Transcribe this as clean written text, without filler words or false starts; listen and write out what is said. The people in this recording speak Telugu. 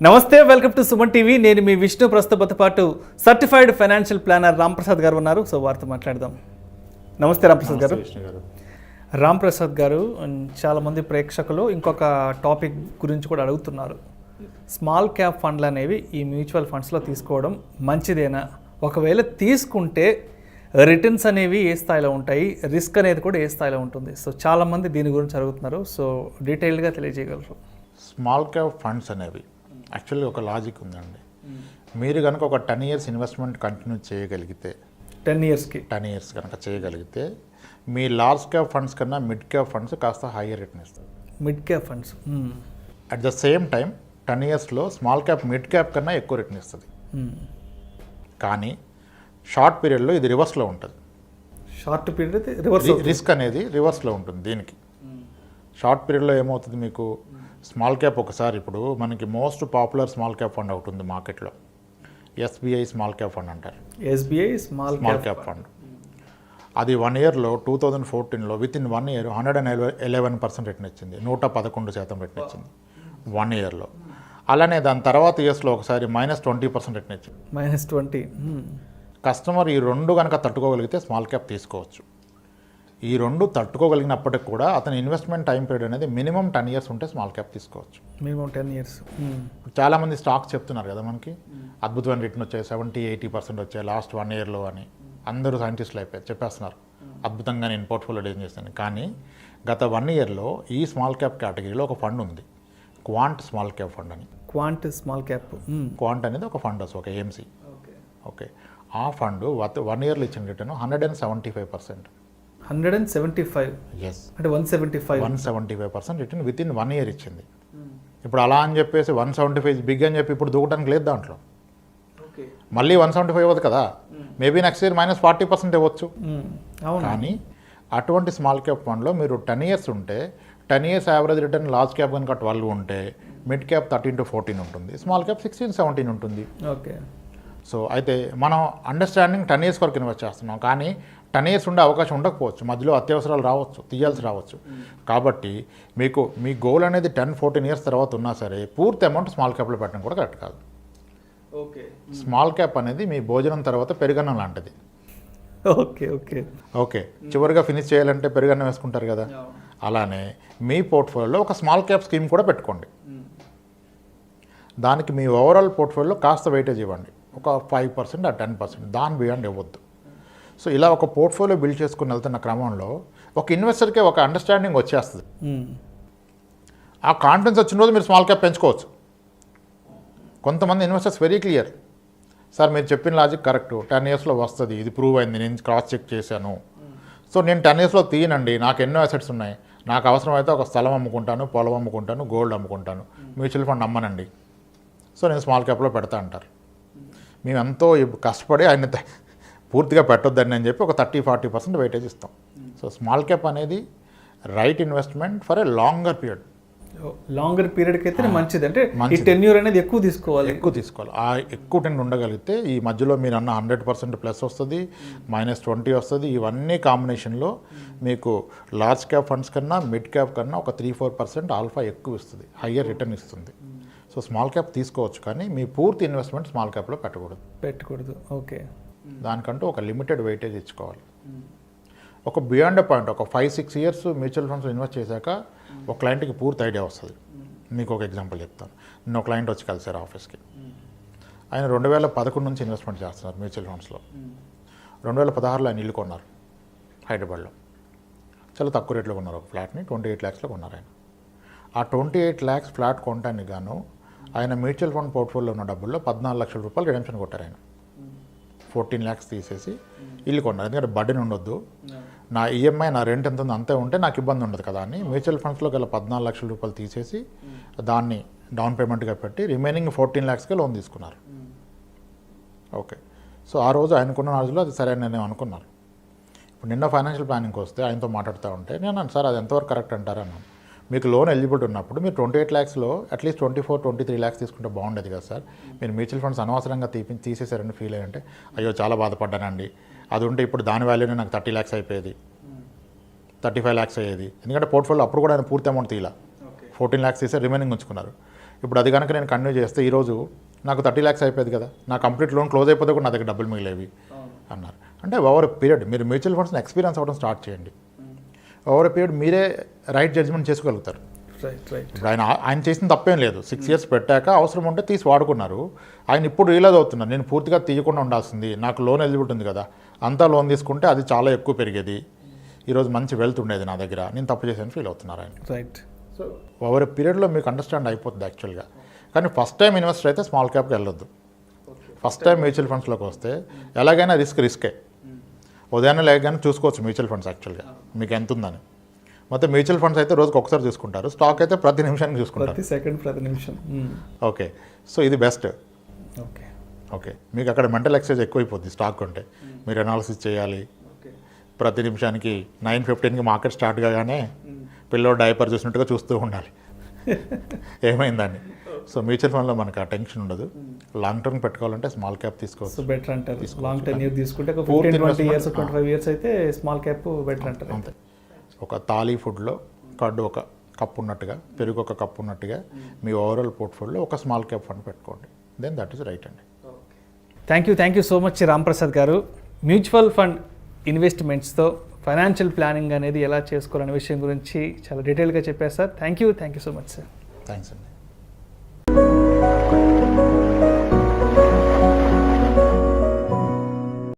నమస్తే, వెల్కమ్ టు సుమన్ టీవీ. నేను మీ విష్ణు. ప్రస్తుతంతో పాటు సర్టిఫైడ్ ఫైనాన్షియల్ ప్లానర్ రాంప్రసాద్ గారు ఉన్నారు. సో వారితో మాట్లాడదాం. నమస్తే రాంప్రసాద్ గారు. రాంప్రసాద్ గారు, చాలామంది ప్రేక్షకులు ఇంకొక టాపిక్ గురించి కూడా అడుగుతున్నారు. స్మాల్ క్యాప్ ఫండ్లు అనేవి ఈ మ్యూచువల్ ఫండ్స్లో తీసుకోవడం మంచిదేనా? ఒకవేళ తీసుకుంటే రిటర్న్స్ అనేవి ఏ స్థాయిలో ఉంటాయి, రిస్క్ అనేది కూడా ఏ స్థాయిలో ఉంటుంది? సో చాలామంది దీని గురించి అడుగుతున్నారు. సో డీటెయిల్డ్గా తెలియజేయగలరు. స్మాల్ క్యాప్ ఫండ్స్ అనేవి యాక్చువల్లీ ఒక లాజిక్ ఉందండి. మీరు కనుక ఒక 10 years ఇన్వెస్ట్మెంట్ కంటిన్యూ చేయగలిగితే, 10 years కనుక చేయగలిగితే మీ లార్జ్ క్యాప్ ఫండ్స్ కన్నా మిడ్ క్యాప్ ఫండ్స్ కాస్త హైయర్ రిటర్న్ ఇస్తుంది. Mid cap funds at the same time 10 yearsలో స్మాల్ క్యాప్ మిడ్ క్యాప్ కన్నా ఎక్కువ రిటర్న్ ఇస్తుంది. కానీ షార్ట్ పీరియడ్లో ఇది రివర్స్లో ఉంటుంది. షార్ట్ పీరియడ్ రివర్స్ రిస్క్ అనేది రివర్స్లో ఉంటుంది. దీనికి షార్ట్ పీరియడ్లో ఏమవుతుంది, మీకు స్మాల్ క్యాప్ ఒకసారి ఇప్పుడు మనకి most popular small cap fund ఒకటి ఉంది మార్కెట్లో, ఎస్బీఐ స్మాల్ క్యాప్ ఫండ్ అంటారు. ఎస్బీఐ స్మాల్ క్యాప్ ఫండ్ అది 1 yearలో 2014లో విత్ ఇన్ 1 year 111% రిటర్న్ ఇచ్చింది. 111% రిటర్న్ ఇచ్చింది 1 yearలో. అలానే దాని తర్వాత ఇయర్స్లో ఒకసారి -20% రిటర్న్ ఇచ్చింది. -20. కస్టమర్ ఈ రెండు కనుక తట్టుకోగలిగితే స్మాల్ క్యాప్ తీసుకోవచ్చు. ఈ రెండు తట్టుకోగలిగినప్పటికి కూడా అతని ఇన్వెస్ట్మెంట్ టైం పీరియడ్ అనేది మినిమం 10 years ఉంటే స్మాల్ క్యాప్ తీసుకోవచ్చు. Minimum 10 years. చాలామంది స్టాక్స్ చెప్తున్నారు కదా మనకి అద్భుతమైన రిటర్న్ వచ్చాయి, 70-80% వచ్చాయి లాస్ట్ 1 yearలో అని అందరూ సైంటిస్టులు అయిపోయారు, చెప్పేస్తున్నారు అద్భుతంగా నేను పోర్ట్ఫోలియో డిజైన్ చేస్తాను. కానీ గత 1 yearలో ఈ స్మాల్ క్యాప్ కేటగిరీలో ఒక ఫండ్ ఉంది, క్వాంట్ స్మాల్ క్యాప్ ఫండ్ అని. Quant small cap. క్వాంట్ అనేది ఒక ఫండ్, ఒక ఏఎంసీ. ఓకే, ఆ ఫండ్ 1 yearలో ఇచ్చిన రిటర్న్ 175%. 175. ఎస్, అంటే 175% రిటర్న్ విత్ ఇన్ 1 year ఇచ్చింది. ఇప్పుడు అలా అని చెప్పేసి 175 బిగ్ అని చెప్పి ఇప్పుడు దూకడానికి లేదు దాంట్లో. మళ్ళీ 175 అవ్వదు కదా, మేబీ నెక్స్ట్ ఇయర్ -40% ఇవ్వచ్చు. కానీ అటువంటి స్మాల్ క్యాప్ ఫండ్లో మీరు 10 years ఉంటే 10 years average return large cap కనుక 12 ఉంటే మిడ్ క్యాప్ 13-14 ఉంటుంది, స్మాల్ క్యాప్ 16-17 ఉంటుంది. ఓకే. సో అయితే మనం అండర్స్టాండింగ్ 10 years వరకు ఇన్వెస్ట్ చేస్తున్నాం, కానీ 10 years ఉండే అవకాశం ఉండకపోవచ్చు, మధ్యలో అత్యవసరాలు రావచ్చు, తీయాల్సి రావచ్చు. కాబట్టి మీకు మీ గోల్ అనేది 10-14 years తర్వాత ఉన్నా సరే పూర్తి అమౌంట్ స్మాల్ క్యాప్లో పెట్టడం కూడా కరెక్ట్ కాదు. ఓకే. స్మాల్ క్యాప్ అనేది మీ భోజనం తర్వాత పెరుగన్నం లాంటిది. ఓకే ఓకే ఓకే, చివరిగా ఫినిష్ చేయాలంటే పెరుగన్నం వేసుకుంటారు కదా, అలానే మీ పోర్ట్ఫోలియోలో ఒక స్మాల్ క్యాప్ స్కీమ్ కూడా పెట్టుకోండి. దానికి మీ ఓవరాల్ పోర్ట్ఫోలియోలో కాస్త వెయిటేజ్ ఇవ్వండి, ఒక 5% ఆ 10%, దాని బియాండ్ ఇవ్వద్దు. సో ఇలా ఒక పోర్ట్ఫోలియో బిల్డ్ చేసుకుని వెళ్తున్న క్రమంలో ఒక ఇన్వెస్టర్కి ఒక అండర్స్టాండింగ్ వచ్చేస్తుంది. ఆ కాన్ఫిడెన్స్ వచ్చిన రోజు మీరు స్మాల్ క్యాప్ పెంచుకోవచ్చు. కొంతమంది ఇన్వెస్టర్స్ వెరీ క్లియర్, సార్ మీరు చెప్పిన లాజిక్ కరెక్ట్, 10 yearsలో వస్తుంది, ఇది ప్రూవ్ అయింది, నేను క్రాస్ చెక్ చేశాను. సో నేను 10 yearsలో తీయనండి, నాకు ఎన్నో అసెట్స్ ఉన్నాయి, నాకు అవసరమైతే ఒక స్థలం అమ్ముకుంటాను, పొలం అమ్ముకుంటాను, గోల్డ్ అమ్ముకుంటాను, మ్యూచువల్ ఫండ్ అమ్మనండి, సో నేను స్మాల్ క్యాప్లో పెడతా అంటారు. మేము ఎంతో కష్టపడి ఆయన పూర్తిగా పెట్టొద్దని అని చెప్పి ఒక 30-40% వెయిటేజ్ ఇస్తాం. సో స్మాల్ క్యాప్ అనేది right investment for a longer period. Longer పీరియడ్కి అయితే మంచిది. అంటే ఈ టెన్యూర్ అనేది ఎక్కువ తీసుకోవాలి. ఆ ఎక్కువ టెన్ ఉండగలిగితే ఈ మధ్యలో మీరు అన్న 100% ప్లస్ వస్తుంది, -20 వస్తుంది. ఇవన్నీ కాంబినేషన్లో మీకు లార్జ్ క్యాప్ ఫండ్స్ కన్నా మిడ్ క్యాప్ కన్నా ఒక 3-4% ఆల్ఫా ఎక్కువ ఇస్తుంది, హయ్యర్ రిటర్న్ ఇస్తుంది. సో స్మాల్ క్యాప్ తీసుకోవచ్చు, కానీ మీ పూర్తి ఇన్వెస్ట్మెంట్ స్మాల్ క్యాప్లో పెట్టకూడదు. ఓకే. దానికంటూ ఒక లిమిటెడ్ వెయిటేజ్ ఇచ్చుకోవాలి. ఒక బియాండ్ పాయింట్, ఒక 5-6 years మ్యూచువల్ ఫండ్స్ ఇన్వెస్ట్ చేశాక ఒక క్లయింట్కి పూర్తి ఐడియా వస్తుంది. మీకు ఒక ఎగ్జాంపుల్ చెప్తాను. నిన్న ఒక క్లయింట్ వచ్చి కలిసారు ఆఫీస్కి. ఆయన 2011 నుంచి ఇన్వెస్ట్మెంట్ చేస్తున్నారు మ్యూచువల్ ఫండ్స్లో. 2016లో ఆయన ఇల్లు కొన్నారు హైదరాబాద్లో, చాలా తక్కువ రేట్లో కొన్నారు. ఒక ఫ్లాట్ని 28 lakhsలో కొన్నారు ఆయన. ఆ 28 lakhs ఫ్లాట్ కొనడానికి గాను ఆయన మ్యూచువల్ ఫండ్ పోర్ట్ఫోలియోలో ఉన్న డబ్బుల్లో 14 లక్షల రూపాయలు రిడెంప్షన్ కొట్టారు ఆయన. 14 lakhs తీసేసి ఇల్లు కొన్నారు. ఎందుకంటే బడ్డీని ఉండొద్దు, నా ఈఎంఐ నా రెంట్ ఎంత ఉందో అంతే ఉంటే నాకు ఇబ్బంది ఉండదు కదా అని మ్యూచువల్ ఫండ్స్లో గల 14 లక్షల రూపాయలు తీసేసి దాన్ని డౌన్ పేమెంట్గా పెట్టి రిమైనింగ్ 14 lakhsకే లోన్ తీసుకున్నారు. ఓకే. సో ఆ రోజు ఆయనకున్న నాలెడ్జ్లో అది సరైన నిర్ణయం అనుకున్నారు. ఇప్పుడు నిన్న ఫైనాన్షియల్ ప్లానింగ్కి వస్తే ఆయనతో మాట్లాడుతూ ఉంటే నేను అన్నాను, సార్ అది ఎంతవరకు కరెక్ట్ అంటారన్నాను. మీకు లోన్ ఎలిజిబిలిటీ ఉన్నప్పుడు మీరు 28 lakhsలో అట్లీస్ట్ 24-23 lakhs తీసుకుంటే బాగుండేది కదా సార్, మీరు మ్యూచువల్ ఫండ్స్ అనవసరంగా తీసేశారని ఫీల్ అయ్యంటే, అయ్యో చాలా బాధపడ్డానండి, అది ఉంటే ఇప్పుడు దాని వాల్యూనే నాకు 30 lakhs అయిపోయేది, 35 lakhs అయ్యేది. ఎందుకంటే పోర్ట్ఫోలియో అప్పుడు కూడా ఆయన పూర్తి అమౌంట్ తీయాల, 14 lakhs తీసే రిమైనింగ్ ఉంచుకున్నారు. ఇప్పుడు అది కనుక నేను కంటిన్యూ చేస్తే ఈరోజు నాకు 30 lakhs అయిపోయేది కదా, నా కంప్లీట్ లోన్ క్లోజ్ అయిపోతే కూడా నా దగ్గర డబ్బులు మిగిలేవి అన్నారు. అంటే ఓవర్ పీరియడ్ మీరు మ్యూచువల్ ఫండ్స్ని ఎక్స్పీరియన్స్ అవ్వడం స్టార్ట్ చేయండి. ఓవర్ పీరియడ్ మీరే రైట్ జడ్జ్మెంట్ చేసుకోగలుగుతారు. ఇప్పుడు ఆయన చేసిన తప్పేం లేదు. 6 years పెట్టాక అవసరం ఉంటే తీసి వాడుకున్నారు. ఆయన ఇప్పుడు రియలైజ్ అవుతున్నారు, నేను పూర్తిగా తీయకుండా ఉండాల్సింది, నాకు లోన్ ఎలిజిబిలిటీ ఉంది కదా, అంతా లోన్ తీసుకుంటే అది చాలా ఎక్కువ పెరిగేది, ఈరోజు మంచి వెల్త్ ఉండేది నా దగ్గర, నేను తప్పు చేశాను ఫీల్ అవుతున్నారు ఆయన. రైట్. సో ఓవర్ పీరియడ్లో మీకు అండర్స్టాండ్ అయిపోతుంది యాక్చువల్గా. కానీ ఫస్ట్ టైం ఇన్వెస్టర్ అయితే స్మాల్ క్యాప్కి వెళ్ళొద్దు. ఫస్ట్ టైం మ్యూచువల్ ఫండ్స్లోకి వస్తే ఎలాగైనా రిస్కే. ఉదయాన్నే లేకగానే చూసుకోవచ్చు మ్యూచువల్ ఫండ్స్ యాక్చువల్గా మీకు ఎంత ఉందని. మొత్తం మ్యూచువల్ ఫండ్స్ అయితే రోజుకి ఒకసారి చూసుకుంటారు, స్టాక్ అయితే ప్రతి నిమిషానికి చూసుకుంటారు, ప్రతి నిమిషం. ఓకే. సో ఇది బెస్ట్. ఓకే మీకు అక్కడ మెంటల్ ఎక్సర్సైజ్ ఎక్కువైపోద్ది. స్టాక్ ఉంటే మీరు అనాలిసిస్ చేయాలి. ప్రతి నిమిషానికి 9:15కి మార్కెట్ స్టార్ట్ కాగానే పిల్లోడు డైపర్ చూసినట్టుగా చూస్తూ ఉండాలి ఏమైందని. సో మ్యూచువల్ ఫండ్లో మనకు ఆ టెన్షన్ ఉండదు. లాంగ్ టర్మ్ పెట్టుకోవాలంటే స్మాల్ క్యాప్ తీసుకోవచ్చు. సో బెటర్ అంటారు. లాంగ్ టెన్యూర్ తీసుకుంటే 15-20 years 25 years అయితే స్మాల్ క్యాప్ బెటర్ అంటారు. అంతే. ఒక థాలీ ఫుడ్లో కర్డ్ ఒక కప్ ఉన్నట్టుగా, పెరుగు ఒక కప్ ఉన్నట్టుగా మీ ఓవరాల్ పోర్ట్ఫోలియోలో ఒక స్మాల్ క్యాప్ ఫండ్ పెట్టుకోండి. దెన్ దట్ ఈస్ రైట్ అండి. Thank you so much Ramprasad గారు. మ్యూచువల్ ఫండ్ ఇన్వెస్ట్మెంట్స్తో ఫైనాన్షియల్ ప్లానింగ్ అనేది ఎలా చేసుకోవాలనే విషయం గురించి చాలా డీటెయిల్గా చెప్పారు sir. Thank you so much sir. Thanks అండి.